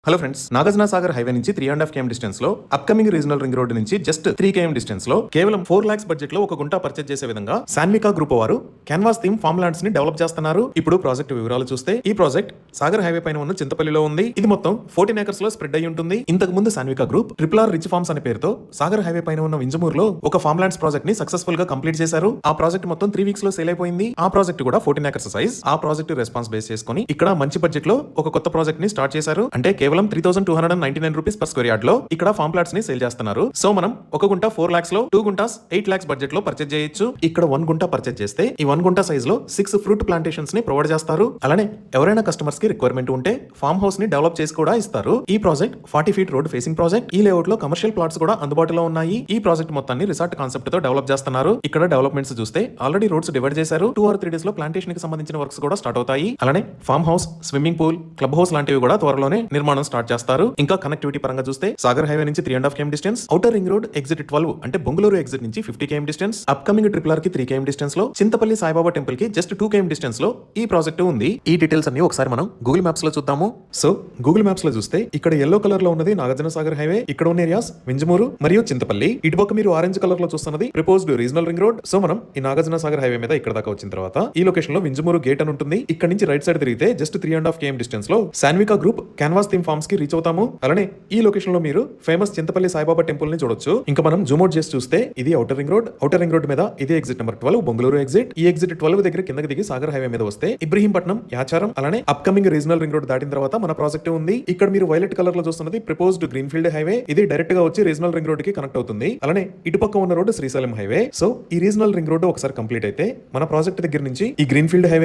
Hello friends, Nagarjuna Sagar highway నుంచి 3.5 km distance లో upcoming regional ring road నుంచి జస్ట్ 3 km డిస్టెన్స్ లో కేవలం 4 lakhs బడ్జెట్ లో ఒక గుంట పర్చేజ్ చేసే విధంగా సాన్వికా గ్రూప్ వారు క్యాన్వాస్ థీమ్ ఫార్మ్ ల్యాండ్స్ ని డెవలప్ చేస్తున్నారు. ఇప్పుడు ప్రాజెక్ట్ వివరాలు చూస్తే ఈ ప్రాజెక్ట్ సాగర్ హైవే పైన ఉన్న చింతపల్లిలో ఉంది. ఇది మొత్తం 14 acres లో స్ప్రెడ్ అయి ఉంటుంది. ఇంతకు ముందు సాన్వికా గ్రూప్ RRR రిచ్ ఫార్మ్స్ అనే పేరుతో సాగర్ హైవే పైన ఉన్న వింజమూరులో ఒక ఫార్మ్ ల్యాండ్స్ ప్రాజెక్ట్ ని సక్సెస్ఫుల్ గా కంప్లీట్ చేశారు. ఆ ప్రాజెక్ట్ మొత్తం 3 weeks లో సేల్ అయిపోయింది. ఆ ప్రాజెక్ట్ కూడా 14 acres సైజ్. ఆ ప్రాజెక్ట్ రెస్పాన్స్ బేస్ చేసుకుని ఇక్కడ మంచి బడ్జెట్ లో ఒక కొత్త ప్రాజెక్ట్ ని స్టార్ట్ చేశారు. అంటే కేవలం 3,299 రూపీస్ పర్ స్క్వేర్ యార్డ్ లో ఇక్కడ ఫార్మ్ ప్లాట్స్ ని సేల్ చేస్తున్నారు. సో మనం ఒక గుంట 4 lakhs లో 2 గుంటాస్ 8 lakhs బడ్జెట్ లో పర్చేజ్ చేయొచ్చు. ఇక్కడ 1 గుంట పర్చేజ్ చేస్తే ఈ 1 గుంట సైజ్ లో 6 ఫ్రూట్ ప్లాంటేషన్స్ ని ప్రొవైడ్ చేస్తారు. అలానే ఎవరైనా కస్టమర్స్ కి రిక్వైర్మెంట్ ఉంటే ఫార్మ్ హౌస్ ని డెవలప్ చేసి కూడా ఇస్తారు. ఈ project 40 feet road facing project. ఈ లేఅవుట్ లో కమర్షియల్ ప్లాట్స్ కూడా అందుబాటులో ఉన్నాయి. ఈ ప్రాజెక్ట్ మొత్తాన్ని రిసార్ట్ కాన్సెప్ట్ తో డెవలప్ చేస్తున్నారు. ఇక్కడ డెవలప్మెంట్స్ చూస్తే ఆల్రెడీ రోడ్స్ డివైడ్ చేశారు. 2 or 3 days లో ప్లాంటేషన్ కి సంబంధించిన వర్క్స్ కూడా స్టార్ట్ అవుతాయి. అలానే farm house, swimming pool, club house లాంటివి కూడా త్వరలోనే నిర్మాణం స్టార్ట్ చేస్తారు. ఇంకా కనెక్టివిటీ పరంగా చూస్తే సాగర్ హైవే నుంచి 3.5 km distance, outer ring road exit 12 అంటే బొంగుళూరు ఎగ్జిట్ నుంచి 50 km డిస్టెన్స్, అప్కమింగ్ RRR కి 3 km డిస్టెన్స్ లో, చింతపల్లి సాయిబాబా టెంపుల్ కి జస్ట్ 2 km డిస్టెన్స్ లో ఈ ప్రాజెక్ట్ ఉంది. ఈ డీటెయిల్స్ అన్ని ఒకసారి మనం గూగుల్ మ్యాప్స్ లో చూద్దాము. సో గూగుల్ మ్యాప్స్ లో చూస్తే ఇక్కడ ఎల్లో కలర్ లో ఉన్నది నాగార్జున సాగర్ హైవే. ఇక్కడ ఉన్న ఏరియాస్ వింజమూరు మరియు చింతపల్లి. ఇటుపక్క మీరు ఆరెంజ్ కలర్ లో చూస్తున్నది proposed regional ring road. So మనం ఈ నాగార్జున సాగర్ హైవే మీద ఇక్కడ దాకా వచ్చిన తర్వాత ఈ లొకేషన్ లో వింజమూరు గేట్ అని ఉంటుంది. ఇక్కడ నుంచి రైట్ సైడ్ తిరిగితే జస్ట్ 3.5 km డిస్టెన్స్ లో సాన్వికా గ్రూప్ క్యాన్వాస్ థీమ్ ఫార్మ్స్ కి రీచ్ అవుతాము. అలానే ఈ లొకేషన్ లో మీరు ఫేమస్ చింతపల్లి సాయిబాబా టెంపుల్ ని చూడొచ్చు. ఇంకా మనం జూమ్ అవుట్ చేసి చూస్తే ఇది outer ring road. Outer ring road మీద ఇది ఎగ్జిట్ నెంబర్ 12 బొంగుళూరు ఎగ్జిట్. ఈ ఎగ్జిట్ 12 దగ్గర కిందకి దిగి సాగర్ హైవే మీద వస్తే ఇబ్రహీంపట్నం, యాచారం, అలానే అప్కమింగ్ రీజనల్ రింగ్ రోడ్ దాటిన తర్వాత మన ప్రాజెక్ట్ ఉంది. ఇక్కడ మీరు వైలెట్ కలర్ లో చూస్తున్నది ప్రపోజ్డ్ గ్రీన్ ఫీల్డ్ హైవే. ఇది డైరెక్ట్ గా వచ్చి రీజనల్ రింగ్ రోడ్ కి కనెక్ట్ అవుతుంది. అలానే ఇటుపక్క ఉన్న రోడ్ శ్రీశైలం హైవే. సో ఈ రీజనల్ రింగ్ రోడ్ ఒకసారి కంప్లీట్ అయితే మన ప్రాజెక్ట్ దగ్గర నుంచి ఈ గ్రీన్ ఫీల్డ్ హైవే